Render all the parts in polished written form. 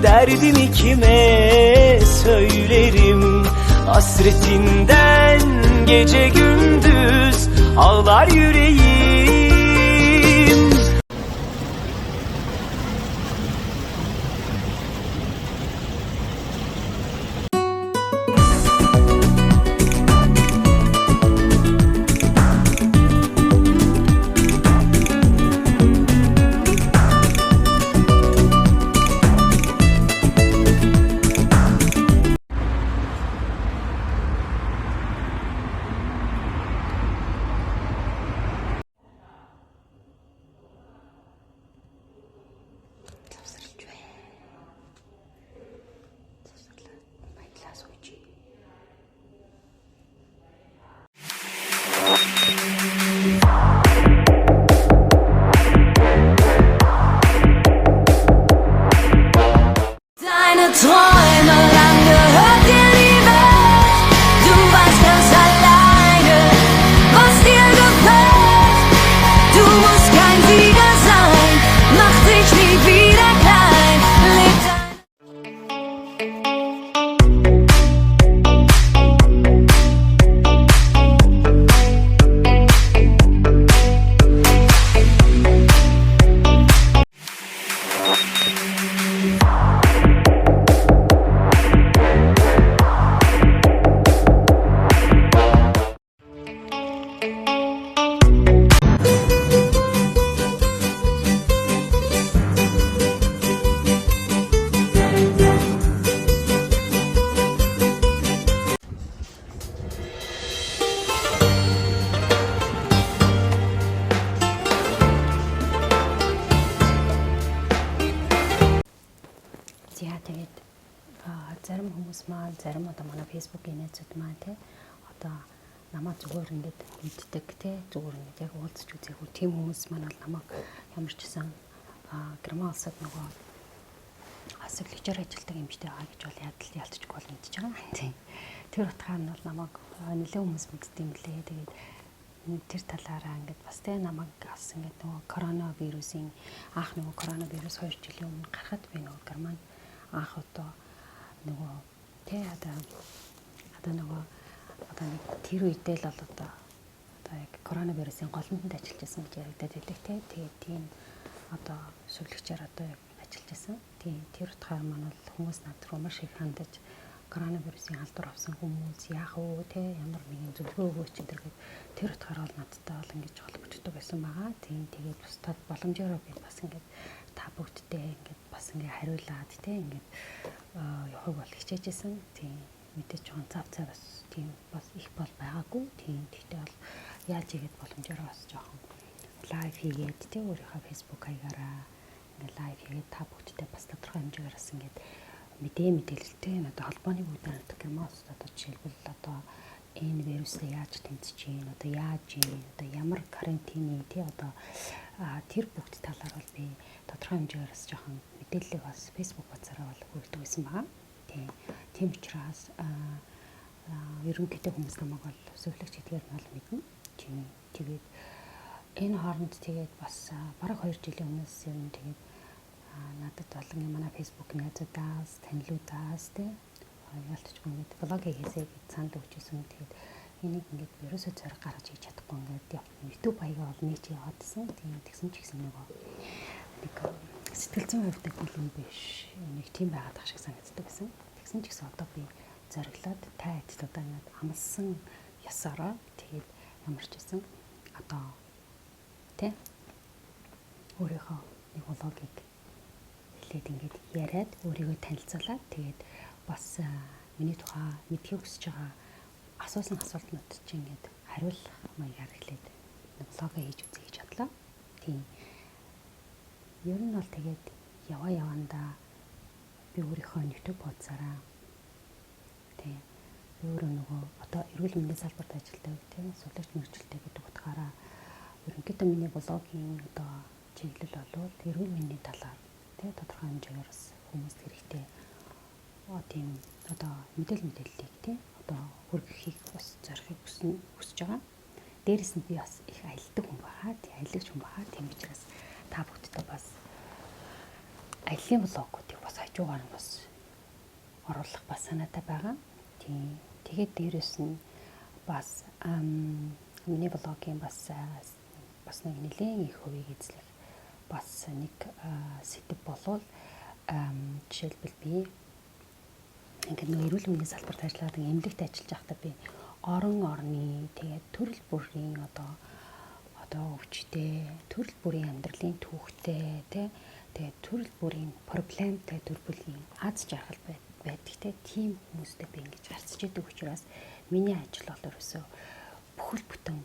Derdimi kime söylerim? Hasretinden gece gündüz ağlar yüreğim. Deine Träume lang gehört dir die Welt. Du weißt ganz alleine, was dir gefällt. Du musst kein Sieger sein, mach dich nie wieder klein. Leb тэгээд зарим хүмүүс маань зарим одоо манай фэйсбүүкийн найзууд маань те одоо намайг зүгээр ингээд мэддэг те зүгээр ингээд яг уулзч үзээгүй тийм хүмүүс маань бол намайг ямар ч гэсэн герман улсад нөгөө асуулжаар ажилладаг юм жишээ байгаа гэж бол ялцчихгүй бол мэдчихэж байгаа. Тийм. Тэр утгаар нь бол намайг нэлээд хүмүүс мэддэг юм лээ. Тэгээд тэр талаараа ингээд бас те намайг бас ингээд нөгөө коронавирусын анх нөгөө коронавирус 2 жилийн өмнө гарахад би нөгөө герман анх одоо нөгөө тэ одоо нөгөө нэг тэр үедээ л одоо яг коронавирусын голомтод ажиллаж байсан гэж яригадад байдаг тэ. Тэгээд тийм одоо шүглэгчээр одоо ажиллаж байсан. Тийм тэр утгаар маань бол хүмүүс над руу маш их хандаж коронавирусын халдвар авсан хүмүүс яах вэ те ямар нэгэн зөвлөгөө өгөөч энэ гэдэг тэр утгаар бол надтай бол ингэж холбогддог байсан байгаа. Тийм тэгээд бусдад боломжоор би бас ингэж та бүгдтэй ингэж бас ингэ хариулаад те ингэж явахыг бол хичээжсэн. Тийм мэдээж жоон зав цавс тийм бас их бол байгаагүй. Тийм тэгтээ бол яаж игээд боломжоор бас жоохон лайв хийгээд те өөрийнхөө фэйсбүүк хаягаараа ингэ лайв хийгээд та бүгдтэй бас тодорхой хэмжээгээр бас ингэ мэдээлэлтэй одоо холбооны үүдэн герман улсад одоо жишээлбэл одоо энэ вирусыг яаж тэмцэж чинь одоо яаж юм одоо ямар карантины тий одоо тэр бүгд талаар бол би тодорхой хэмжээгээр бас жоохон мэдээлэл бас фэйсбүүк хуудасаараа бол хүргэдэг байсан байгаа. Тийм учраас ерөнхийдөө хүмүүс намайг бол зөвлөгч гэдгээр нь бол мэднэ. Тэгээд энэ хооронд тэгээд бас бараг 2 жилийн өмнөөс юм тэгээд надад болон манай фэйсбүүк найзуудаас танилуудаас тий ялтчгүй ингээд блог хийсэй гэж санал өгчээсэн. Тэгээд энийг ингээд ерөөсөө зэрэг гаргаж хийж чадахгүй ингээд YouTube хаягаа бол нээж яваадсан. Тийм тэгсэн ч гэсэн нэг сэтгэл зүйн хувьд юм биш. Нэг тийм байгаад ах шиг санагддаг гэсэн. Тэгсэн ч гэсэн одоо би зориглоод тайд одоо ингээд амлсан ясаараа тэгээд ямар ч гэсэн одоо тий өөрийнхөө нэг блогийг хэлээд ингээд яриад өөрийгөө танилцуулаад тэгээд бас миний тухай мэдхийг хүсэж байгаа асуусан асуултнууд чинь ингээд хариулах маягаар хэлээд блог хийж үзье гэж бодлоо. Тийм. Ер нь бол тэгээд явандаа би өөрийнхөө YouTube хуудасаараа тийм өөрөө нөгөө одоо эрүүл мэндийн салбарт ажилладаг тийм судлаач мэргэжилтэй гэдэг утгаараа ерөнхийдөө миний блогийн одоо чиглэл болвол эрүүл мэндийн талаар тийм тодорхой хэмжээгээр бас хүмүүст хэрэгтэй тийм одоо мэдээллийг тийм одоо хүргэхийг бас зорихыг хүсэж байгаа. Дээрээс нь би бас их аялдаг хүн байгаа. Тийм аялагч хүн байгаа. Тийм учраас та бүхэдтэй бас аялын блогуудыг бас хажуугаар нь бас оруулах бас санаатай байгаа. Тийм. Тэгээд дээрэс нь бас миний блогийн бас нэг нэлээд их хувийг эзлэх бас нэг сэдв болвол жишээлбэл би ингээд нэг эрүүл мэндийн салбарт ажилладаг эмнэлэгт ажиллаж байхдаа би орны тэгээд төрөл бүрийн одоо өвчтэй, төрөл бүрийн амьдралын түүхтэй тэгээд төрөл бүрийн проблемтай төр бүлийн аз жаргал байдаг тийм хүмүүстэй би ингэж харьцаж идэг учраас миний ажил бол ерөөсөө бүхэл бүтэн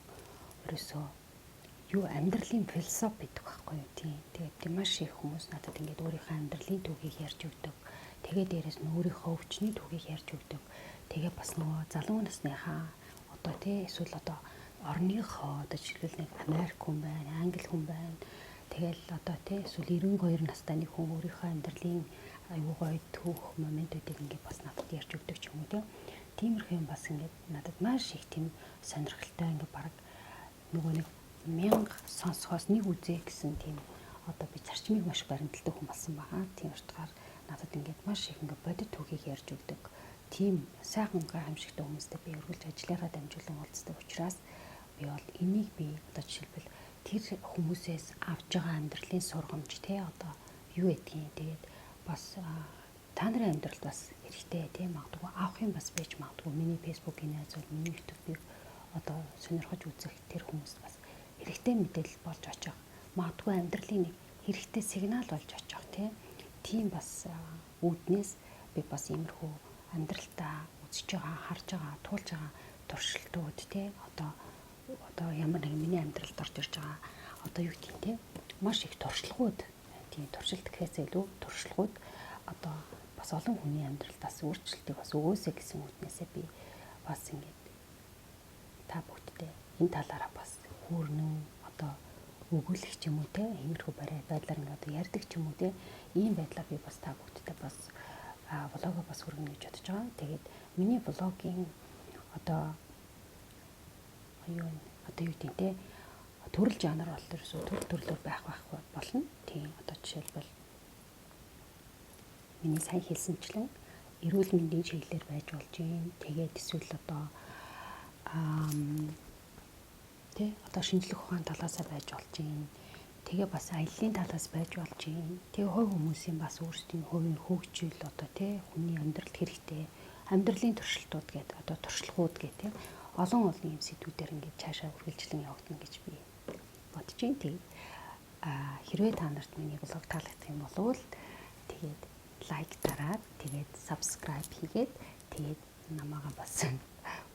ерөөсөө юу амьдралын философи гэдэг байхгүй юу тийм. Тэгээд маш их хүмүүс надад ингэж өөрийнхөө амьдралын түүхийг ярьж өгдөг. Тэгээд дээрэс нь өөрийнхөө өвчний түүхийг ярьж өгдөг. Тэгээ бас нөгөө залуу насныхаа одоо тий эсвэл одоо орныхоо одоо жишээлбэл нэг Америк хүн байна, Англи хүн байна. Тэгэл одоо тий эсвэл 92 настай нэг хүн өөрийнхөө амьдралын аюу гой түүх моментуудыг ингээд бас надад ярьж өгдөг ч юм уу тий. Тиймэрхүү юм бас ингээд надад маш их тийм сонирхолтой ингээд баг нөгөө нэг 1000 сонсохоос нэг үзээ гэсэн тийм одоо би зарчмыг маш баримталдаг хүн болсон байгаа. Тийм учраас надад ингээд маш их ингээд бодит түүхийг ярьж өгдөг. Тийм сайхан гайхамшигтай хүмүүстэй би өргөлж ажлаараа дамжуулан уулздаг учраас би бол энийг би одоо жишээлбэл тэр хүмүүсээс авж байгаа амьдралын сургамж тий одоо юу гэдгийг тэгээд бас та нарын амьдралд бас хэрэгтэй тийм магадгүй авах юм бас байж магадгүй миний фэйсбүүкийн найз бол миний ютубыг одоо сонирхож үзэх тэр хүмүүст бас хэрэгтэй мэдээлэл болж очих магадгүй амьдралын нэг хэрэгтэй сигнал болж очих тийм бас үүднээс би бас иймэрхүү амьдралтаа үзэж байгаа харж байгаа туулж байгаа туршилтууд одоо ямар нэгэн миний амьдралд орж ирж байгаа одоо юу гэдэг тийм маш их туршлагууд тийм туршилт гэхээс илүү туршлагууд одоо бас олон хүний амьдралдаас өөрчлөлтийг бас өгөөсэй гэсэн үгнээсээ би бас ингэж та бүгдтэй энэ талаараа бас хүүрнэн одоо өгүүлэх ч юм уу те иймэрхүү байдлаар ингээд одоо ярьдаг ч юм уу те ийм байдлаа би бас та бүгдтэй бас блогоо бас хүргэнэ гэж бодож байгаа. Тэгээд миний блогийн одоо юу гэдэг те төрөл жанр бол ерөөсөө төрлөөр байх болно. Тийм одоо жишээлбэл миний сайн хэлсэнчлэн эрүүл мэндийн чиглэлээр байж болж юм. Тэгээд эсвэл одоо одоо шинжлэх ухааны талаасаа байж болж юм. Тэгээ бас аяллаа талаас байж болж юм. Тэгээ хувь хүмүүсийн бас өөрсдийн хувийн хөгжил одоо хүний амьдралд хэрэгтэй амьдралын туршилтууд гэдэг одоо туршлагууд гэдэг олон юм сэдвүүдээр ингээд цаашаа үргэлжлэн явагдана гэж би бодож байна. Тэгээд хэрвээ та нарт миний блог таалагдах юм бол тэгээд лайк дараад тэгээд subscribe хийгээд тэгээд намайга бас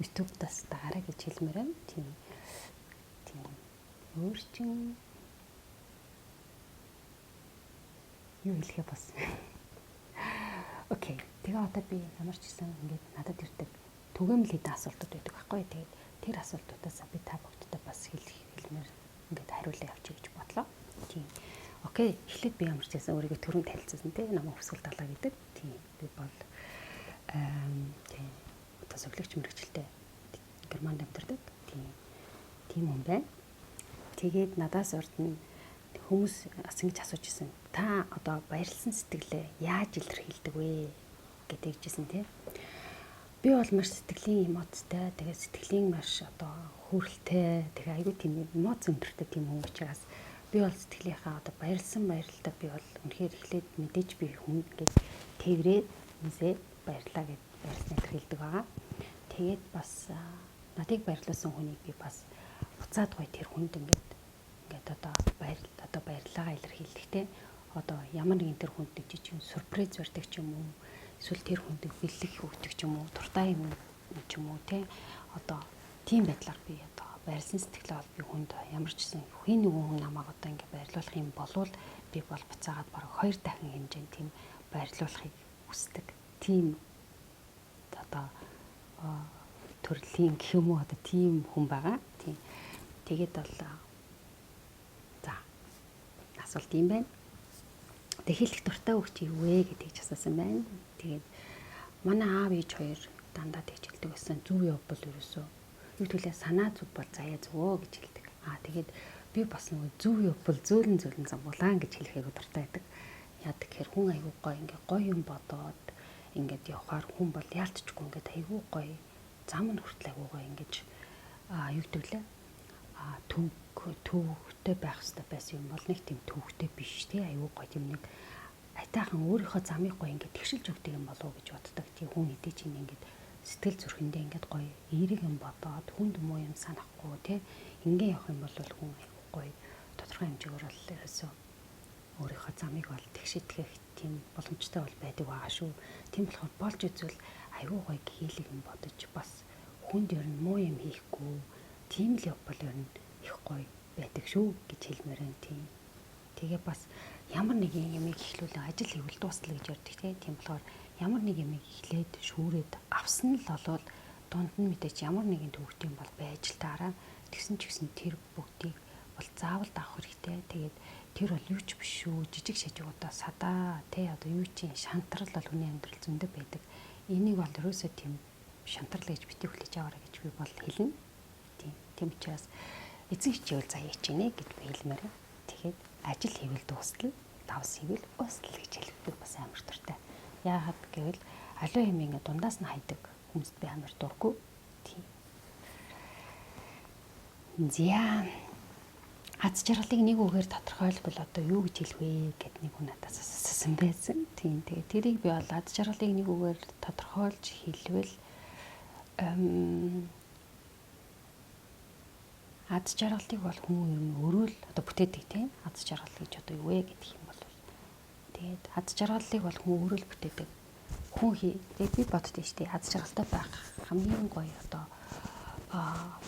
YouTube-даас дагаарай гэж хэлмээр байна. Тийм өөрчн юу хэлэхээ бас. Окей. Тэгээ одоо би ямар ч гэсэн ингээд надад ирдэг түгээмлэд асуултууд байдаг байхгүй. Тэгээд тэр асуултуудаас би та бүгдтэй бас хэлмээр ингээд хариулаа явчих гэж бодлоо. Тийм. Окей. Эхлээд би ямар ч гэсэн өөрийгөө түрүүн танилцсан тийм намайг Хүсгэл Далаа гэдэг. Тийм. Би бол тийм одоо зөвлөгч мэрэгчлээ Германд амьдардаг. Тийм хүн байна. Тэгээд надаас урд нь хүмүүс бас ингэж асууж ирсэн. Та одоо баярлсан сэтгэлээ яаж илэрхийлдэг вэ гэдэг жисэн тийм. Би бол маш сэтгэлийн эмоцтой, тэгээд сэтгэлийн маш одоо хүрэлтэй, тэгээд айгүй тийм эмоц өндөртэй тийм хүн учраас би бол сэтгэлийнхаа одоо баярлсан баярлалтай би бол үнэхээр эхлээд мэдээж би хүн ингэж тэгрээд нүсээ баярлаа гэж баярлсан илэрхийлдэг байгаа. Тэгээд бас надыг баярлуулсан хүнийг би бас буцаад гоё тэр хүнд ингээд одоо баярлалаа илэрхийлэхтэй одоо ямар нэгэн тэр хүнд жижиг сюрприз барьдаг ч юм уу эсвэл тэр хүнд бэлэг өгдөг ч юм уу дуртай юм ч юм уу одоо тийм байдлаар би одоо баярлсан сэтгэлээ бол би хүнд ямар ч гэсэн хин нэгэн хүн намайг одоо ингээд баярлуулах юм болвол би бол буцаагаад бараг 2 дахин хэмжээнд тийм баярлуулахыг хүсдэг тийм одоо төрлийн гэх юм уу одоо тийм хүн байгаа. Тийм. Тэгээд бол за асуулт юм байна. Тэг хэлэх дуртай үг чи юу вэ гэдгийг асуусан байна. Тэгээд манай аав ээж хоёр дандаа тэгж хэлдэг байсан. Зүв явбал ерөөсөө юу төлөө санаа зүв бол заяа зүвөө гэж хэлдэг. Тэгээд би бас нөгөө зүв явбал зөөлөн замгуулаа гэж хэлэхээ дуртай байдаг. яадаг гэхээр хүн аягүй гоё ингээ гоё юм бодоод ингээд явахаар хүн бол яалтчгүй ингээд аягүй гоё зам нь хүртэл аягүй гоё ингэж юу гэдэг лээ төвхтэй байх хэрэгтэй байсан юм бол нэг тийм төвхтэй биш тий аягүй гоё тийм нэг айтайхан өөрийнхөө замыг гоё ингээд тэгшилж өгдөг юм болов уу гэж боддог. Тийм хүн хэдий чинь ингээд сэтгэл зүрхэндээ ингээд гоё эерэг юм бодоод хүнд муу юм санахгүй тий ингээ явах юм бол хүн аягүй гоё тодорхой хэмжээгээр бол ерөөсөө өөрийнхөө замыг бол тэгшитгэх тийм боломжтой бол байдаг байгаа шүү. Тийм болохоор болж үзвэл аягүй гоё хийлэг юм бодож бас хүнд ер нь муу юм хийхгүй тийм л явбал ер нь их гоё байдаг шүү гэж хэлмээр байна тийм. Тэгээ бас ямар нэг юм ихлүүлээ ажил хийвэл дуустал гэж ярьдаг тийм болохоор ямар нэг юм ихлээд шүүрээд авсан л болвол дунд нь мэдээч ямар нэгэн төвхт юм бол байж л таараа тэгсэн ч гэсэн тэр бүгдийг бол заавал давах хэрэгтэй. Тэгээд тэр бол юу ч биш шүү. Жижиг шажигуудаа садаа тий одоо юу чинь шантрал бол хүний амьдрал зөндөө байдаг. Энийг бол ерөөсөө тийм шантрал гэж битгий хүлээж аваарай гэж би бол хэлнэ. Тийм учраас эзэн хичээл заяа хичээнэ гэж би хэлмээр. Тэгэхээр ажил хийвэл дуустал, давс хийвэл устал гэж хэлэх би бас амар дуртай. Яагаад гэвэл аливаа юм ингээ дундаас нь хайдаг хүмүүст би амар дурггүй. Тийм. Зя аз жаргалыг нэг үгээр тодорхойлбол одоо юу гэж хэлэх вэ гэд нэг хүн надаас асуусан байсан. Тийм тэгээ тэрийг би бол аз жаргалыг нэг үгээр тодорхойлж хэлвэл аз жаргалыг бол хүн ер нь өөрөө л одоо бүтээдэг тийм аз жаргал гэж одоо юу вэ гэдэг юм бол тэгээд аз жаргалыг бол хүн өөрөө л бүтээдэг. Хүн тэгээд би боддоо шүү дээ аз жаргалтай байх хамгийн гоё одоо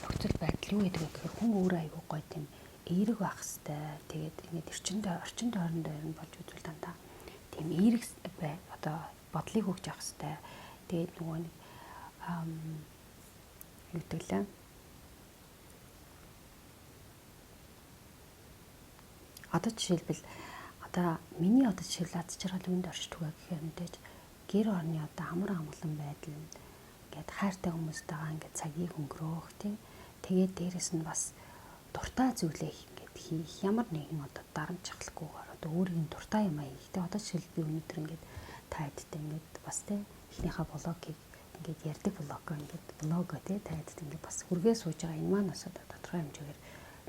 нөхцөл байдал юу гэдэг вэ гэхээр хүн өөрөө аягүй гоё тийм эерэг байх хэвээр тэгээд ингээд орчин тойрондоо ер нь болж үзвэл дандаа тийм эерэг бай одоо бодлыг хөгж авах хэвээр тэгээд нөгөө нэг юу гэдэг лээ одоо жишээлбэл одоо миний одоо жишээлбэл аз жаргал үүнд оршдог гэхээр мэдээж гэр орны одоо амар амгалан байдал ингээд хайртай хүмүүстэйгээ ингээд цагийг өнгөрөөх тийм тэгээд дээрэс нь бас дуртай зүйлээ ингээд хийх ямар нэгэн одоо дарамт чахлахгүйгээр одоо өөрийн дуртай юм аа хийх. Одоо жишээл би өнөөдөр ингээд тайдтай ингээд бас тийм эхнийхээ блогийг ингээд ярьдаг блог ингээд блого тийм тайдтай ингээд бас хүргээ сууж байгаа энэ маань бас одоо тодорхой хэмжээгээр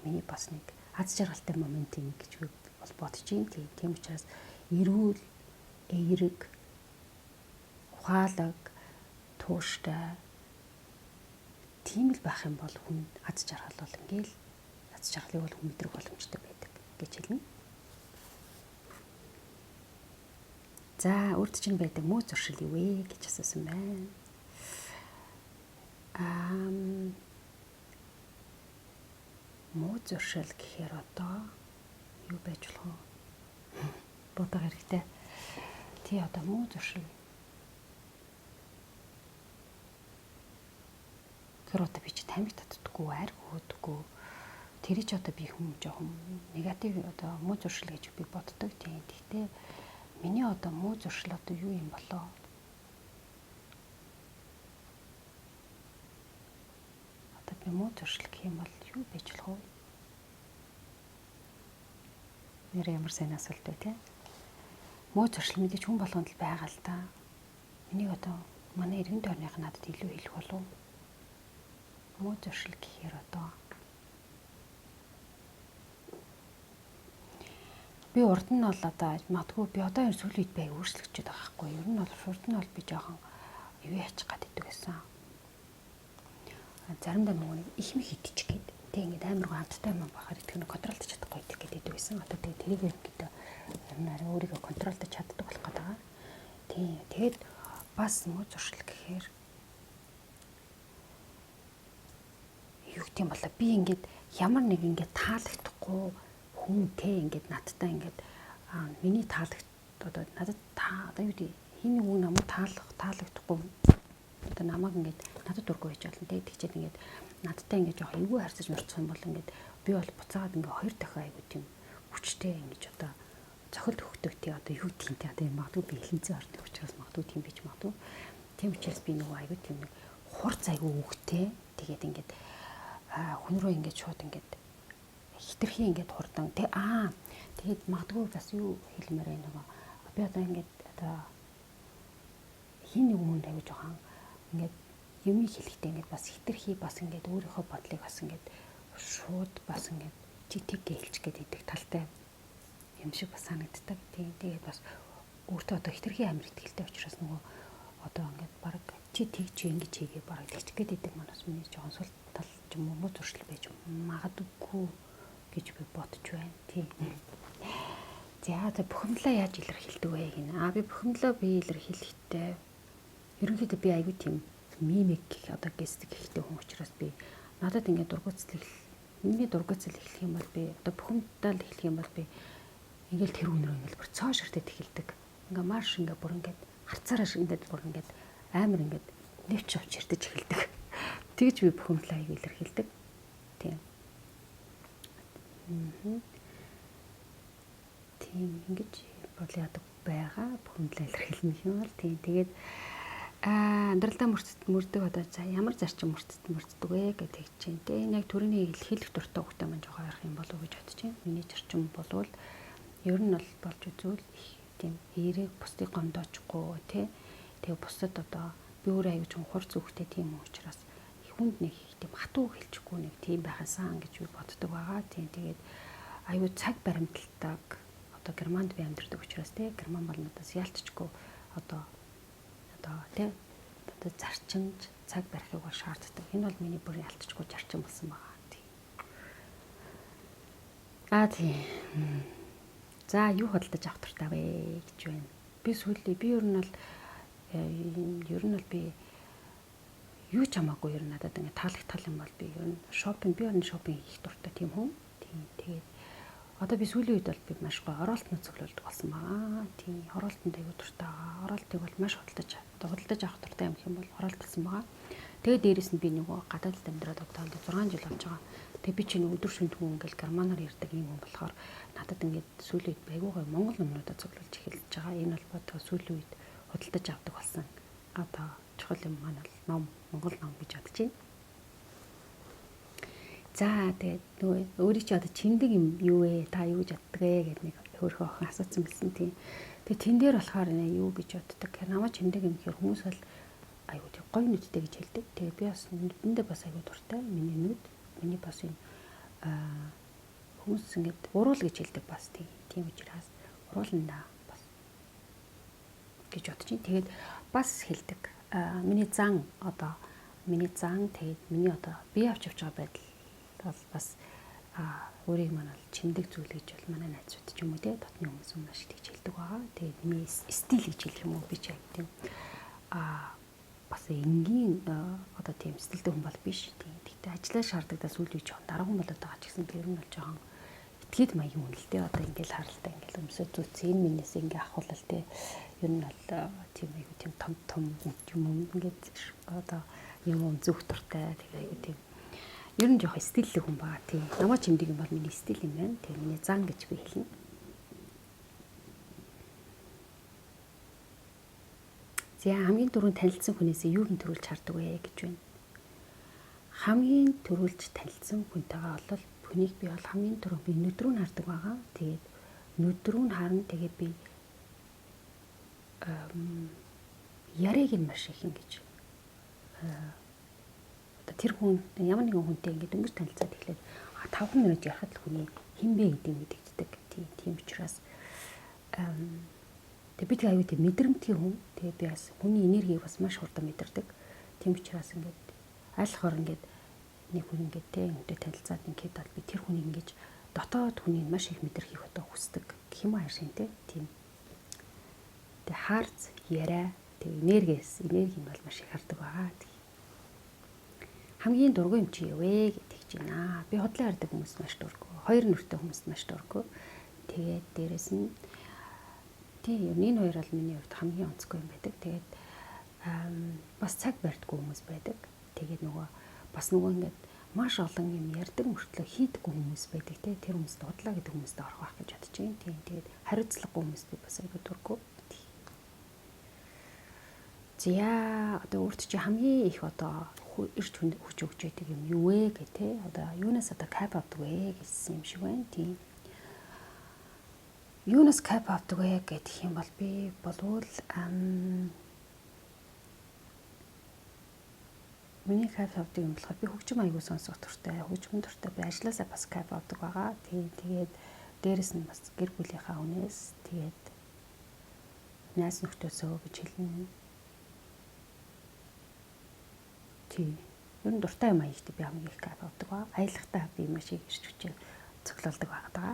миний бас нэг аз жаргалтай момент юм гэж би бол бодож юм тийм учраас эрүүл эерэг ухаалаг тууштай тийм л байх юм бол хүн аз жаргал бол ингээл аз жаргалыг бол хүн мэдрэх боломжтой байдаг гэж хэлнэ. За урд чинь байдаг муу зуршил юу вэ гэж асуусан байна. Муу зуршил гэхээр одоо юу байж болох вэ? Бодох хэрэгтэй. Тий одоо муу зуршил. Тэр одоо би чи тамиг татдаггүй, айр хөөдөггүй. Тэр чи одоо би хүм жоохон негатив одоо муу зуршил гэж би боддог тийм. Гэхдээ миний одоо муу зуршил одоо юу юм болоо? Одоо би муу зуршил гэх юм бол юу байж болох вэ? Нэр ямар сайн асуулт вэ те? Муу зуршил мэдээж хүн болгонд л байгаа л да. Миний одоо манай иргэн тойрных надад илүү хэлэх болов. Муу зуршил гэхээр одоо би урд нь бол одоо магадгүй би одоо энэ сүүлийн үед байг өөрчлөгдөж байгаа байхгүй. Ер нь бол урд нь бол би жоохон юу яачих гаддаг гэсэн. Заримдаа нөгөө их мэх идчих гээд тэг ингээд амар гонттой юм бахаар идэх нь контролдож чадахгүй идэх гээд байсан. Одоо тэг тэрийг ингээд ер нь арай өөрийгөө контролдож чаддаг болох гэдэг байгаа. Тийм. Тэгээд бас муу зуршил гэхээр юу гэх юм болоо би ингээд ямар нэг ингээд таалагдахгүй хүнтэй ингээд надтай ингээд миний таалагд одоо надад одоо юу гэдэг хин нэг хүн намайг таалагдахгүй одоо намайг ингээд надад дургүй байж болно тэгээд тэгчээд ингээд надтай ингээд жоох эвгүй харьцаж мөрцөх юм бол ингээд би бол буцаагаад ингээд хоёр дахин айгуу тийм хүчтэй ингэж одоо цохилт хөгтөг тий одоо юу тиймтэй одоо магадгүй би хэлэнцээ ордог учраас магадгүй тийм бич магадгүй тийм учраас би нөгөө айгуу тийм нэг хурц айгуу өгтэй тэгээд ингээд хүн рүү ингээд шууд ингээд хитрхи ингээд хурдан тэгээд магадгүй бас юу хэлмээр байна нөгөө би одоо ингээд одоо хин нэг хүнд аягүй жоохон ингээд юм хэлэхдээ ингээд бас хитрхи бас ингээд өөрийнхөө бодлыг бас ингээд шууд бас ингээд житиг гэлч гэдэг талтай юм шиг бас санагддаг. Тэгээд бас өөртөө одоо хитрхи амир ихтэй учраас нөгөө одоо ингээд баг чи тэгж ингэж хийгээ баг тэгчих гээд манаас миний жоохон сул тал ч юм уу зуршил байж магадгүй гэж би бодож байна. Тийм. За тэг бухимдлаа яаж илэрхийлдэг вэ гинэ? Би бухимдлаа би илэрхийлэхдээ ерөнхийдөө би аягүй тийм мимик одоо гестик ихтэй хүн учраас би надад ингээд миний дургуцэл эхлэх юм бол би одоо бухимдал эхлэх юм бол би ингээл тэр үнрөө ингээл бүр цоо ширтэд эхэлдэг. Ингээ марш ингээ бүр ингээд харцаараа шингээд бүр ингээд амар ингээд нэвч авч ирдэж эхэлдэг. Тэгж би бухимдлаа аягүй илэрхийлдэг. Тийм. Тийм ингэж бол яадаг байгаа бухимдлаа илэрхийлнэ юм бол тийм. Тэгээд амьдралдаа мөрдөг одоо за ямар зарчим мөрддөг вэ гэдэг чинь те энэ яг төрөний хэлэх дуртай хөлтэй маань жоохон ярих юм болов уу гэж бодож байна. Миний зарчим болвол ер нь бол болж үзвэл тийм эерэг бусдыг гомдоочгүй те тэгээ бусдад одоо би өөрөө аягүй ч хурц үхтэй тийм учраас хүнд нэг тийм хатуу хэлчихгүй нэг тийм байхаасан гэж би боддог байгаа. Тийм тэгээд аягүй цаг баримталдаг одоо Германд би амьдардаг учраас те герман бол надаас ялцчихгүй одоо тий одоо зарчимж цаг барихыг бол шаарддаг. Энэ бол миний бүр ялцчихгүй зарчим болсон байгаа. Тийм. За юу хөдөлж авах туртай вэ гэж байна. Би ер нь бол би юу ч хамаагүй ер нь надад ингэ таалагдтал юм бол би ер нь шопинг хийх дуртай тийм хүн. Тийм тэгээд одоо би сүүлийн үед бол би маш гоё оролтод цуглуулдаг болсон байгаа. Тийм оролтонд аягүй дуртай байгаа. Оролтыг бол маш худалдаж авах дуртай юм хэм бол оролт болсон байгаа. Тэгээд дээрэс нь би нөгөө гадаадд амьдраад одоо 6 жил болж байгаа. Тэгээд би чинь өдөр шөнөгүй ингээл германаар ярьдаг юм болохоор надад ингээд сүүлийн үед аягүй гоё монгол номнуудаа цуглуулж эхэлж байгаа. Энэ бол бодгоо сүүлийн үед худалдаж авдаг болсон. Одоо чухал юм маань бол монгол ном гэж бодож байна. За тэгээд нөгөө өөрийн чи одоо чиндэг юм юу вэ? Та юу гэж боддог вэ гэдэг нэг хөөрхөн охин асуусан байсан тийм. Тэгээд тэн дээр болохоор юу гэж боддог. Намаа чиндэг юм гэхээр хүмүүс бол аюу тийм гоё нүдтэй гэж хэлдэг. Тэгээд би бас нүдэндээ бас аюу дуртай. Миний нүд, миний бас энэ хүмүүс ингэж уруул гэж хэлдэг бас тийм учраас уруулнаа бас гэж бодож байна. Тэгээд бас хэлдэг. Миний зан тэгээд миний одоо бие авч явж байгаа байдал бол бас өөрийг маань бол чиндэг зүйл гэж бол манай найзууд ч юм уу те дотны хүмүүс маш их тэгж хэлдэг байгаа. Тэгээд миний стил гэж хэлэх юм уу би ч яг тийм бас энгийн одоо тийм стилтэй хүн бол биш тийм. Тэгтээ ажиллаа шаардлагадаа сүүлийн жоохон дараа хүн болоод байгаа ч гэсэн тэр нь бол жоохон итгэд маягийн хүн л те одоо ингээл харалтай ингээл өмсөө зүүц энэ минээс ингээ ахуулал те ер нь бол тийм айгу тийм том юм ингээд одоо юм зүөх дуртай тэгээ айгу тийм ер нь жоохон стилтэй хүн баа тийм. Намаа чимдэг юм бол миний стил юм байна. Тэгээ миний зан гэж би хэлнэ. За хамгийн түрүүнд танилцсан хүнээсээ юу хэн төрүүлж хардаг вэ гэж байна. Хамгийн төрүүлж танилцсан хүнтэйгээ бол хүнийг би бол хамгийн түрүү би нүдрүү нь хардаг байгаа. Тэгээд нүдрүү нь харна тэгээд би яриг нь маш их ингэж тэр хүн ямар нэгэн хүнтэй ингэж өнгөж танилцаад эхлээд 5 минут ярахад л хүний хэн бэ гэдэг мэдэгддэг. Тийм учраас тэг би тэг аюу тийм мэдрэмтгий хүн. Тэгээ би бас хүний энергийг бас маш хурдан мэдэрдэг. Тийм учраас ингээд айлхаар ингээд нэг хүн ингээд те үнтэй танилцаад ингээд бол би тэр хүнийг ингэж дотоод хүнийг маш их мэдэрхийг одоо хүсдэг гэх юм аашин те. Тийм. Тэг хаарц яриа тэг энерги бол маш их хардаг байгаа. Хамгийн дургүй юм чи юу вэ гэдэг чинь би хотлын хардаг хүмүүс маш дургүй. Хоёр нүртэй хүмүүст маш дургүй. Тэгээд дээрэс нь тийм энэ хоёр бол миний хувьд хамгийн онцгой юм байдаг. Тэгээд бас цаг барьдаггүй хүмүүс байдаг. Тэгээд нөгөө ингээд маш олон юм ярьдаг мөртлөө хийдэггүй хүмүүс байдаг те. Тэр хүмүүст худлаа гэдэг хүмүүст орох байх гэж бодож байна. Тийм тэгээд хариуцлагагүй хүмүүст би бас айгүй дургүй. За одоо өөрт чи хамгийн их одоо ирж хүч өгч байдаг юм юу вэ гэх те. Одоо юунаас одоо кайф авдаг вэ гэсэн юм шиг байна. Тийм. юунаас кайф авдаг вэ гэх юм бол би болвол миний кайф авдаг юм болохоор би хөгжим аягүй сонсох дуртай. Хөгжим дуртай би ажилласаа бас кайф авдаг байгаа. Тэгээд дээрэс нь бас гэр бүлийнхаа үнээс тэгээд найз нөхдөсөө гэж хэлнэ. Ер нь дуртай юм аяг би хамгийн их кайф авдаг ба. Аялахтаа би маш их ирч хүчээ цоглолдог байгаа.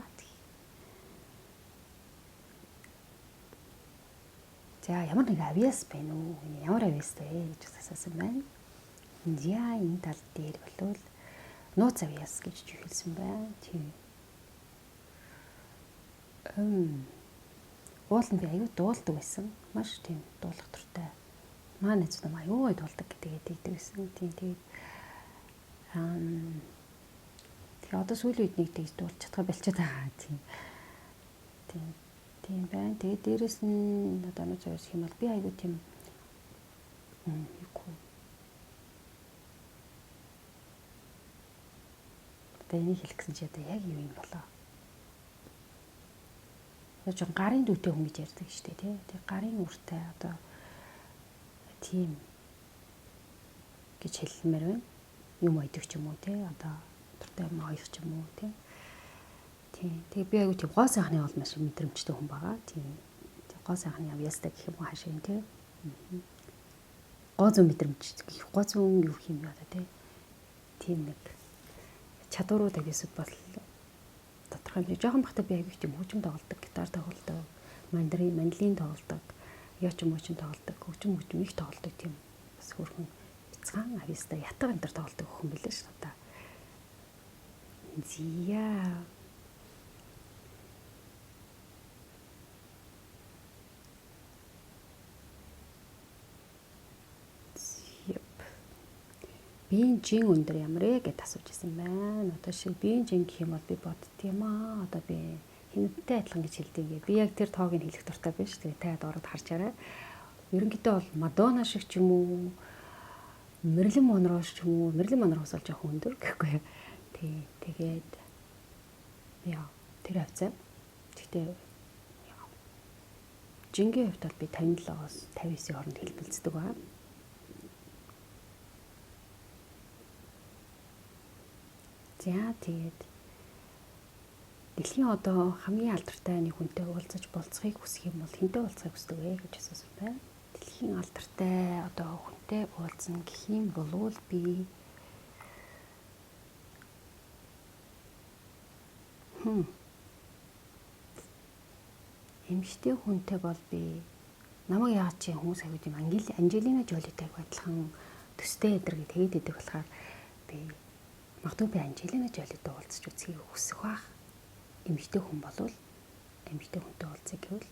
За ямар нэг авиас байна уу? Ямар авиас вэ гэж асуусан байна. За энэ тал дээр болвол нууц авиас гэж хэлсэн байна. Тийм. Уулын би аюу дуулдаг байсан. Маш тийм дуулах дуртай. Манай найз нам аюу дуулдаг гэдэг байсан. Тийм. Тэгээ одоо сүүлийн үед нэг тэгж дуулж чадхаа болчиход байгаа. Тийм байна. Тэгээ дээрэс нь одоо нэг зүйл юм бол би аюу тийм энийг хэлэх гэсэн чи одоо яг юу юм болоо. Одоо ч гарын дүүтэй хүн гэж ярьдаг шүү дээ, тий. Тэг гарын үртэй одоо тийм гэж хэлмээр байна. Юм ойдаг ч юм уу, тий. Одоо дуртай юм ойх ч юм уу, тий. Тийм. Тэг би аягүй тийм гоо сайхны бол маш мэдрэмжтэй хүн байгаа. Тийм. Гоо сайхны авьяастай гэх юм уу хашийн, тий. Гоо зүүн мэдрэмж гэх гоо зүүн юу юм яа да, тий. Тийм нэг чадварууд агаас бол тодорхой хэмжээ жоохон бахта би аяг тийм хөгжим тоглодог, гитар тоглодог, мандолин тоглодог, яач юм уу ч тоглодог, хөгжим их тоглодог тийм бас хөрхөн бяцхан авьяастай ятга энэ төр тоглодог хүн билээ шүү дээ. Зия. Биеийн жин өндөр ямар ээ гэж асууж ирсэн байна. Одоо шиг биеийн жин гэх юм бол би боддtiin маа. Одоо би хинттэй адилхан гэж хэлдэг. Би яг тэр тоог нь хэлэх дуртай биш. Тэгээ таад ороод харж арай. Ерөнхийдөө бол Мадонна шиг ч юм уу, Мэрилин Монро ч юм уу, Мэрилин Монроос бол жоохон өндөр гэхгүй. Тэгээд яа, тэр хавцаа. Тэгтээ жингийн хувьд бол би 57-оос 59-ийн хооронд хэлбэлцдэг байна. За тэгээд дэлхийн одоо хамгийн алдартай нэг хүнтэй уулзаж болцохыг хүсэх юм бол хинтээ уулзахыг хүсдэг вэ гэж асуусан байна. Дэлхийн алдартай одоо хүнтэй уулзна гэх юм бол би эмэгтэй хүнтэй бол би намайг яагаад чи хүмүүс аягүй юм Анжелина Жолитай адилхан төстэй эдэр тэгээд идэг болохоор би магадгүй би Анжелина Жолитой уулзч үзхийг хүсэх бах. Эмэгтэй хүн болвол эмэгтэй хүнтэй уулзъя гэвэл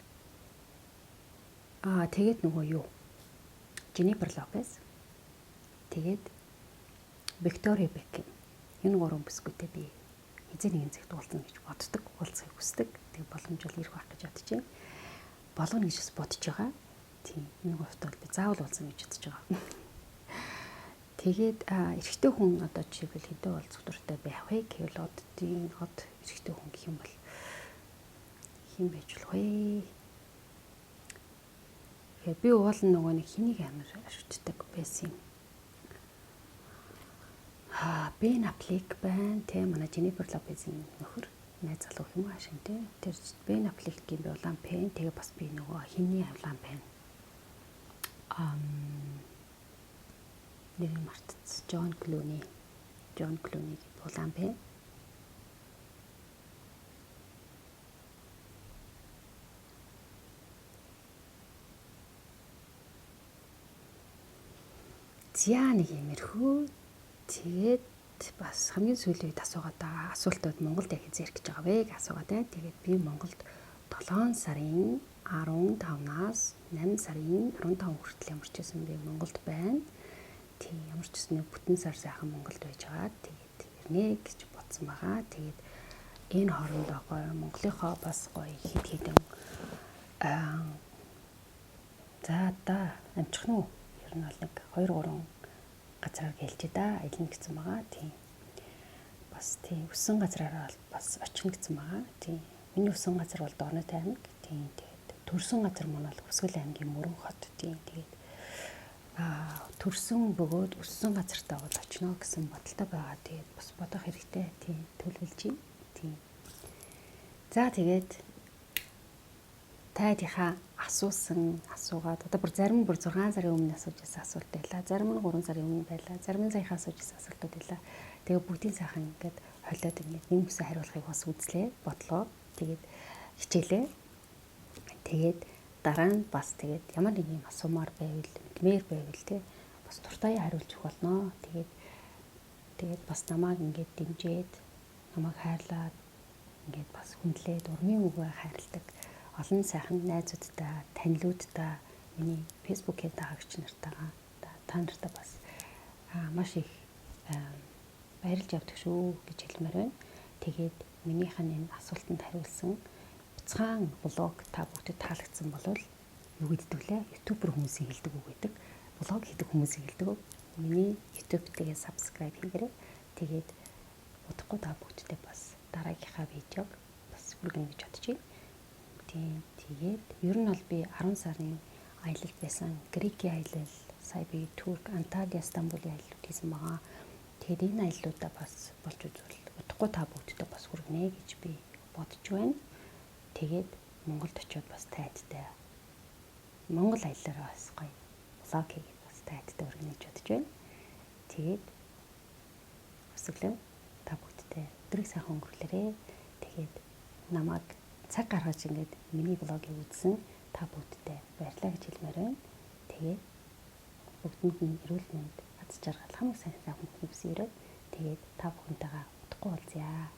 тэгээд нөгөө юу? Jennifer Lopez. Тэгээд Victoria Beckham. Энэ гурван бүсгүйтэй би эзэн нэгэн цагт уулзна гэж боддог, уулзахыг хүсдэг. Тэг боломж бол ирэх байх гэж бодож байна. Болгоно гэж бас бодож байгаа. Тийм. Энэ гуравт бол би заавал уулзна гэж бодож байгаа. Тэгээд эрэгтэй хүн одоо жишээлбэл хинтээ уулзах дуртай байх вэ гэвэл оддын эрэгтэй хүн гэх юм бол хин байж болох вэ? Тэгээд би уулын нөгөө нэг хэнийг амар ашигладаг байсан юм. Ben Affleck байна. Тэ манай Jennifer Lopez-ийн нөхөр найз залуу юм аашин тэ. Тэр Ben Affleck-ийн би улаан пен. Тэгээ бас би нөгөө хиний улаан пен. Нэр мартц John Clooney улаан пен. Зя нэг юмэрхүү. Тэгээд бас хамгийн сүүлийн үед асуултууд Монголд яг хязгаар гэж байгаа вэ гэж асуугаад байна. Тэгээд би Монголд 7 сарын 15-наас 8 сарын 15 хүртэл ямарч байсан би Монголд байна. Тийм ямар ч гэсэн бүтэн сар сайхан Монголд байж байгаа. Тэгээд ирнэ гэж бодсон байгаа. Тэгээд энэ хоорондоо гоё Монголынхоо бас гоё хэд хэдэн за да амжих нь ер нь бол нэг 2-3 газраар гэлжээ да аялна гэсэн байгаа. Тийм. Бас тийм өссөн газраараа бас очих гэсэн байгаа. Тийм. Миний усан газар бол Дорнот аймаг. Тийм тэгээд төрсөн газар маань бол Хүсгэл аймгийн Мөрөн хот. Тийм тэгээд төрсөн бөгөөд өссөн газартаа бол очно гэсэн бодолтой байгаа. Тэгээд бас бодох хэрэгтэй. Тийм төлөвлөж юм. Тийм. За тэгээд тайдынхаа асуусан асуугаад одоо зарим бүр 6 сарын өмнө асууж байсан асуулт байлаа. Зарим нь 3 сарын өмнө байлаа. Зарим нь саяхан асууж байсан асуултууд байлаа. Тэгээд бүгдийн сайхан ингээд холиод ингээд нэг хүсээ хариулахыг бас үзлээ. Бодлоо. Тэгээд хичээлээ. Тэгээд дараа нь бас тэгээд ямар нэг юм асуумаар байвал, мэдмээр байвал те бас дуртай хариулж өгөх болно. Тэгээд бас намайг ингээд дэмжиж, намайг хайрлаад ингээд бас хүндлээд урмын үгээ хайрладаг олон сайхан найзуудтай, танилуудтай, миний фэйсбүүкийн дагагч нартайгаа та нартай бас маш их баярлж явдаг шүү гэж хэлмээр байна. Тэгээд минийхэн энэ асуултанд хариулсан буцаан блог та бүгдэд таалагдсан бол юу гэдэг вэ? Ютубер хүмүүсийн хэлдэг үг гэдэг. Блог хийдэг хүмүүсийн хэлдэг үг. Миний YouTube тэгээ subscribe хийгээрэй. Тэгээд удахгүй та бүгдтэй бас дараагийнхаа видеог бас хүргэнэ гэж бодож байна. Тэгээд ер нь бол би 10 сарын аялалд байсан. Грекийн аялал, сая би Турк, Анталия, Стамбулын аялалд хийсэн байгаа. Тэгээд энэ аяллуудаа бас болж үзвэл удахгүй та бүгдтэй бас хүргэнэ гэж би бодож байна. Тэгээд Монголд очиод бас тайдтай Монгол аяллаараа бас гоё влог хийгээд бас тайдтай хүргэнэ гэж бодож байна. Тэгээд өсөглөө та бүгдтэй өдрийг сайхан өнгөрүүлээрэй. Тэгээд намайг цаг гаргаж ингээд миний блогийг үзсэн та бүгдтэй баярлалаа гэж хэлмээр байна. Тэгээд бүгдэнд нь эрүүл мэнд аз жаргал хамаг сайн сайхан хүнсээрээ тэгээд та бүхэнтэйгээ удахгүй уулзъя.